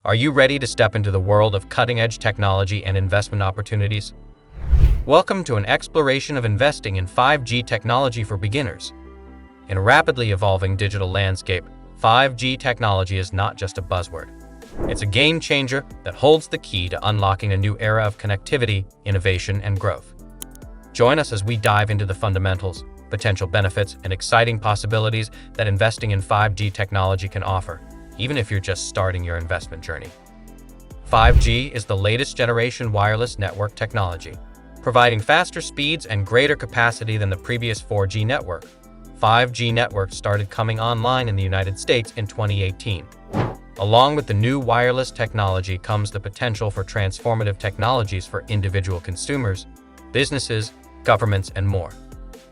Are you ready to step into the world of cutting-edge technology and investment opportunities? Welcome to an exploration of investing in 5G technology for beginners. In a rapidly evolving digital landscape, 5G technology is not just a buzzword. It's a game changer that holds the key to unlocking a new era of connectivity, innovation, and growth. Join us as we dive into the fundamentals, potential benefits, and exciting possibilities that investing in 5G technology can offer, even if you're just starting your investment journey. 5G is the latest generation wireless network technology, providing faster speeds and greater capacity than the previous 4G network. 5G networks started coming online in the United States in 2018. Along with the new wireless technology comes the potential for transformative technologies for individual consumers, businesses, governments, and more.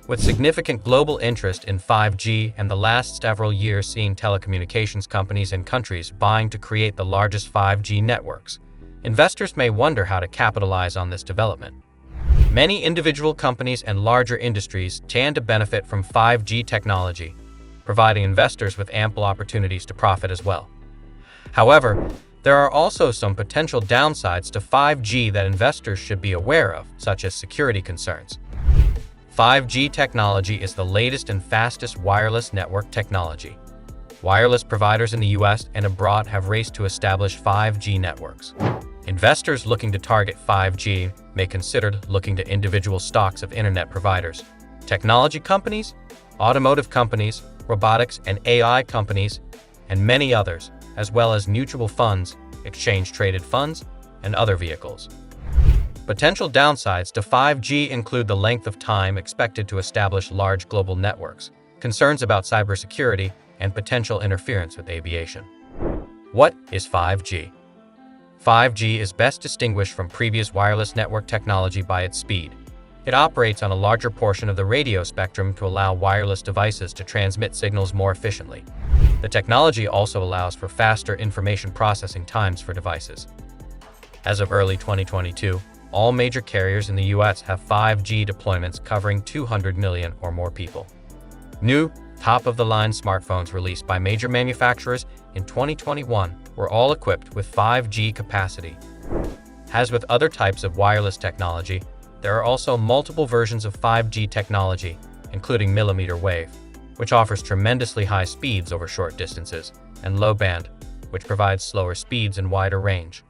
With significant global interest in 5G and the last several years seeing telecommunications companies and countries vying to create the largest 5G networks, investors may wonder how to capitalize on this development. Many individual companies and larger industries stand to benefit from 5G technology, providing investors with ample opportunities to profit as well. However, there are also some potential downsides to 5G that investors should be aware of, such as security concerns. 5G technology is the latest and fastest wireless network technology. Wireless providers in the US and abroad have raced to establish 5G networks. Investors looking to target 5G may consider looking to individual stocks of internet providers, technology companies, automotive companies, robotics and AI companies, and many others, as well as mutual funds, exchange-traded funds, and other vehicles. Potential downsides to 5G include the length of time expected to establish large global networks, concerns about cybersecurity, and potential interference with aviation. What is 5G? 5G is best distinguished from previous wireless network technology by its speed. It operates on a larger portion of the radio spectrum to allow wireless devices to transmit signals more efficiently. The technology also allows for faster information processing times for devices. As of early 2022, all major carriers in the US have 5G deployments covering 200 million or more people. New, top-of-the-line smartphones released by major manufacturers in 2021 were all equipped with 5G capacity. As with other types of wireless technology, there are also multiple versions of 5G technology, including millimeter wave, which offers tremendously high speeds over short distances, and low band, which provides slower speeds and wider range.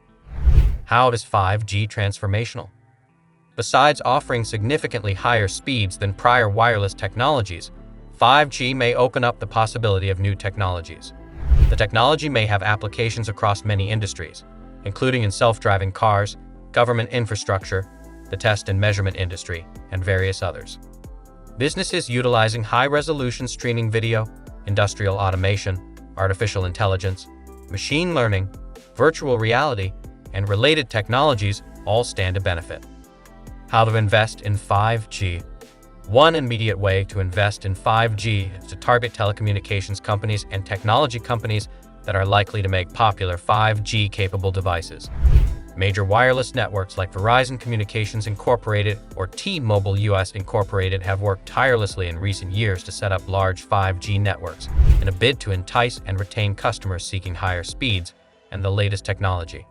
How is 5G transformational? Besides offering significantly higher speeds than prior wireless technologies, 5G may open up the possibility of new technologies. The technology may have applications across many industries, including in self-driving cars, government infrastructure, the test and measurement industry, and various others. Businesses utilizing high-resolution streaming video, industrial automation, artificial intelligence, machine learning, virtual reality, and related technologies all stand to benefit. How to invest in 5G? One immediate way to invest in 5G is to target telecommunications companies and technology companies that are likely to make popular 5G-capable devices. Major wireless networks like Verizon Communications Incorporated or T-Mobile US Incorporated have worked tirelessly in recent years to set up large 5G networks in a bid to entice and retain customers seeking higher speeds and the latest technology.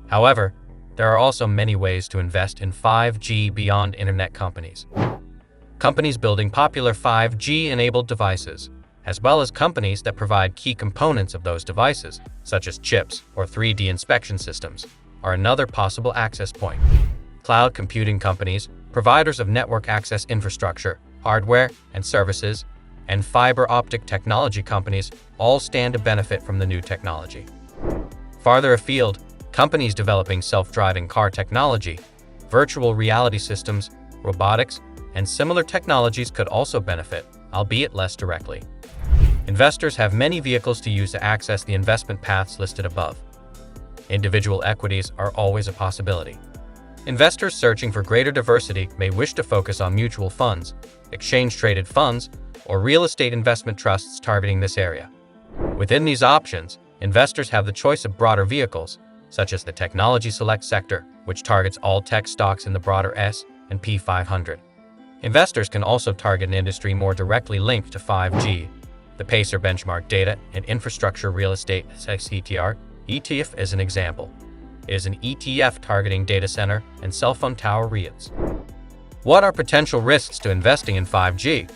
However, there are also many ways to invest in 5G beyond internet companies. Companies building popular 5G-enabled devices, as well as companies that provide key components of those devices, such as chips or 3D inspection systems, are another possible access point. Cloud computing companies, providers of network access infrastructure, hardware and services, and fiber optic technology companies all stand to benefit from the new technology. Farther afield, companies developing self-driving car technology, virtual reality systems, robotics, and similar technologies could also benefit, albeit less directly. Investors have many vehicles to use to access the investment paths listed above. Individual equities are always a possibility. Investors searching for greater diversity may wish to focus on mutual funds, exchange-traded funds, or real estate investment trusts targeting this area. Within these options, investors have the choice of broader vehicles, such as the Technology Select sector, which targets all tech stocks in the broader S&P 500. Investors can also target an industry more directly linked to 5G, the Pacer benchmark data and infrastructure real estate (CTR), ETF is an example. It is an ETF targeting data center and cell phone tower REITs. What are potential risks to investing in 5G?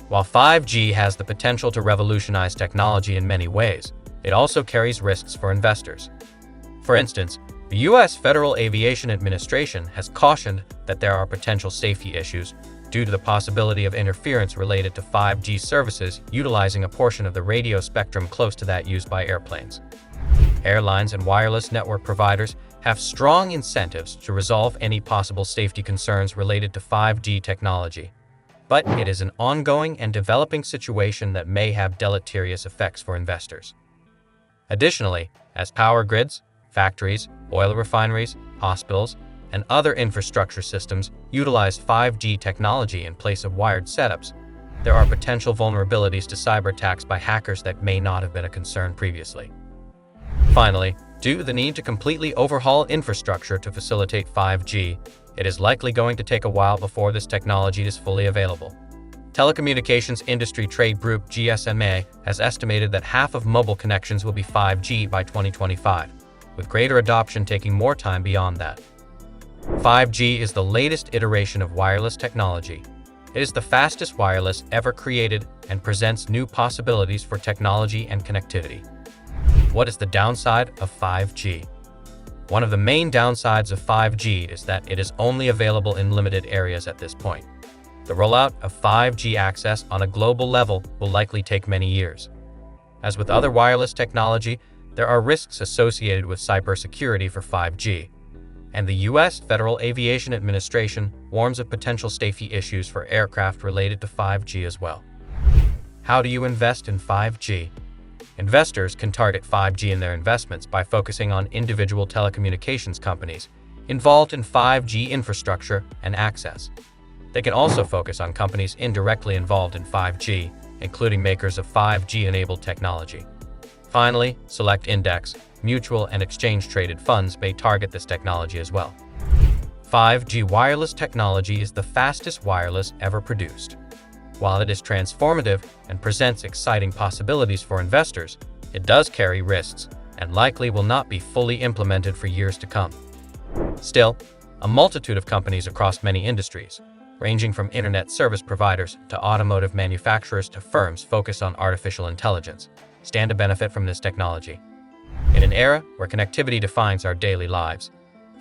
While 5G has the potential to revolutionize technology in many ways, it also carries risks for investors. For instance, the U.S. Federal Aviation Administration has cautioned that there are potential safety issues due to the possibility of interference related to 5G services utilizing a portion of the radio spectrum close to that used by airplanes. Airlines and wireless network providers have strong incentives to resolve any possible safety concerns related to 5G technology, but it is an ongoing and developing situation that may have deleterious effects for investors. Additionally, as power grids, factories, oil refineries, hospitals, and other infrastructure systems utilize 5G technology in place of wired setups, there are potential vulnerabilities to cyber attacks by hackers that may not have been a concern previously. Finally, due to the need to completely overhaul infrastructure to facilitate 5G, it is likely going to take a while before this technology is fully available. Telecommunications Industry Trade Group GSMA has estimated that half of mobile connections will be 5G by 2025, with greater adoption taking more time beyond that. 5G is the latest iteration of wireless technology. It is the fastest wireless ever created and presents new possibilities for technology and connectivity. What is the downside of 5G? One of the main downsides of 5G is that it is only available in limited areas at this point. The rollout of 5G access on a global level will likely take many years. As with other wireless technology, there are risks associated with cybersecurity for 5G, and the U.S. Federal Aviation Administration warns of potential safety issues for aircraft related to 5G as well. How do you invest in 5G? Investors can target 5G in their investments by focusing on individual telecommunications companies involved in 5G infrastructure and access. They can also focus on companies indirectly involved in 5G, including makers of 5G-enabled technology. Finally, select index, mutual, and exchange-traded funds may target this technology as well. 5G wireless technology is the fastest wireless ever produced. While it is transformative and presents exciting possibilities for investors, it does carry risks and likely will not be fully implemented for years to come. Still, a multitude of companies across many industries, ranging from internet service providers to automotive manufacturers to firms focused on artificial intelligence, stand to benefit from this technology. In an era where connectivity defines our daily lives,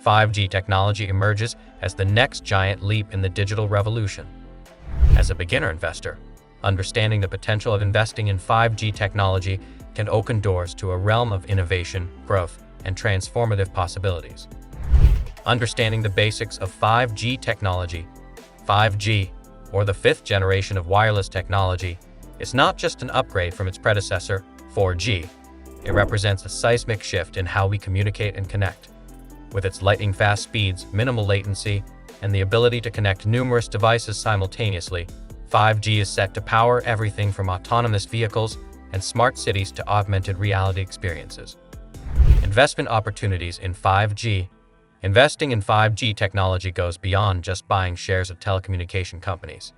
5G technology emerges as the next giant leap in the digital revolution. As a beginner investor, understanding the potential of investing in 5G technology can open doors to a realm of innovation, growth, and transformative possibilities. Understanding the basics of 5G technology, 5G, or the fifth generation of wireless technology, is not just an upgrade from its predecessor, 4G. It represents a seismic shift in how we communicate and connect. With its lightning-fast speeds, minimal latency, and the ability to connect numerous devices simultaneously, 5G is set to power everything from autonomous vehicles and smart cities to augmented reality experiences. Investment opportunities in 5G. Investing in 5G technology goes beyond just buying shares of telecommunication companies.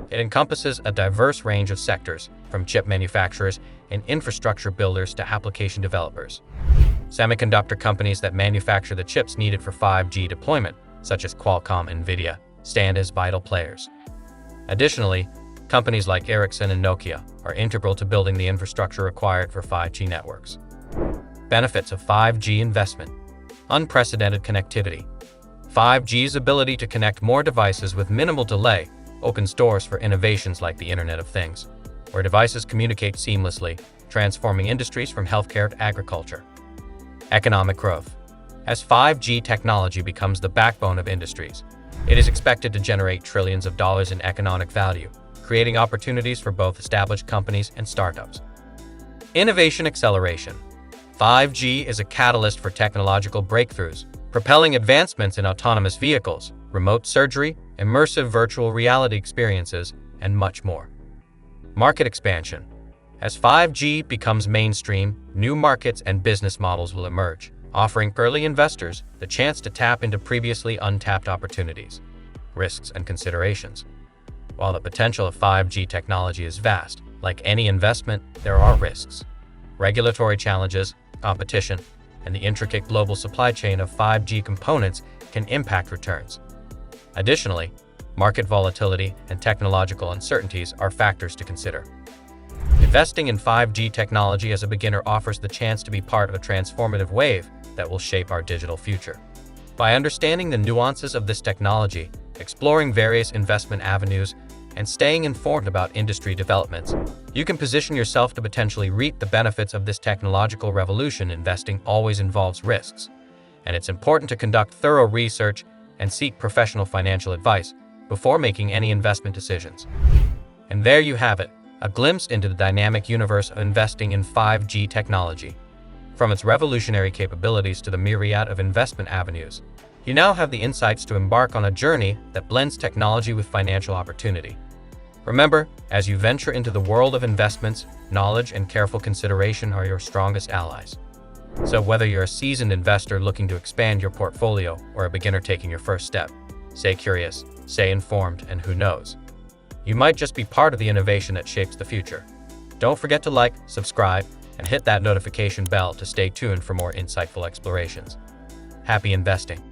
It encompasses a diverse range of sectors, from chip manufacturers and infrastructure builders to application developers. Semiconductor companies that manufacture the chips needed for 5G deployment, such as Qualcomm and Nvidia, stand as vital players. Additionally, companies like Ericsson and Nokia are integral to building the infrastructure required for 5G networks. Benefits of 5G investment. Unprecedented connectivity. 5G's ability to connect more devices with minimal delay opens doors for innovations like the Internet of Things, where devices communicate seamlessly, transforming industries from healthcare to agriculture. Economic growth. As 5G technology becomes the backbone of industries, it is expected to generate trillions of dollars in economic value, creating opportunities for both established companies and startups. Innovation acceleration. 5G is a catalyst for technological breakthroughs, propelling advancements in autonomous vehicles, remote surgery, immersive virtual reality experiences, and much more. Market expansion. As 5G becomes mainstream, new markets and business models will emerge, offering early investors the chance to tap into previously untapped opportunities. Risks and considerations. While the potential of 5G technology is vast, like any investment, there are risks. Regulatory challenges, competition, and the intricate global supply chain of 5G components can impact returns. Additionally, market volatility and technological uncertainties are factors to consider. Investing in 5G technology as a beginner offers the chance to be part of a transformative wave that will shape our digital future. By understanding the nuances of this technology, exploring various investment avenues, and staying informed about industry developments, you can position yourself to potentially reap the benefits of this technological revolution. Investing always involves risks, and it's important to conduct thorough research and seek professional financial advice before making any investment decisions. And there you have it, a glimpse into the dynamic universe of investing in 5G technology. From its revolutionary capabilities to the myriad of investment avenues, you now have the insights to embark on a journey that blends technology with financial opportunity. Remember, as you venture into the world of investments, knowledge and careful consideration are your strongest allies. So whether you're a seasoned investor looking to expand your portfolio or a beginner taking your first step, stay curious, stay informed, and who knows, you might just be part of the innovation that shapes the future. Don't forget to like, subscribe, and hit that notification bell to stay tuned for more insightful explorations. Happy investing!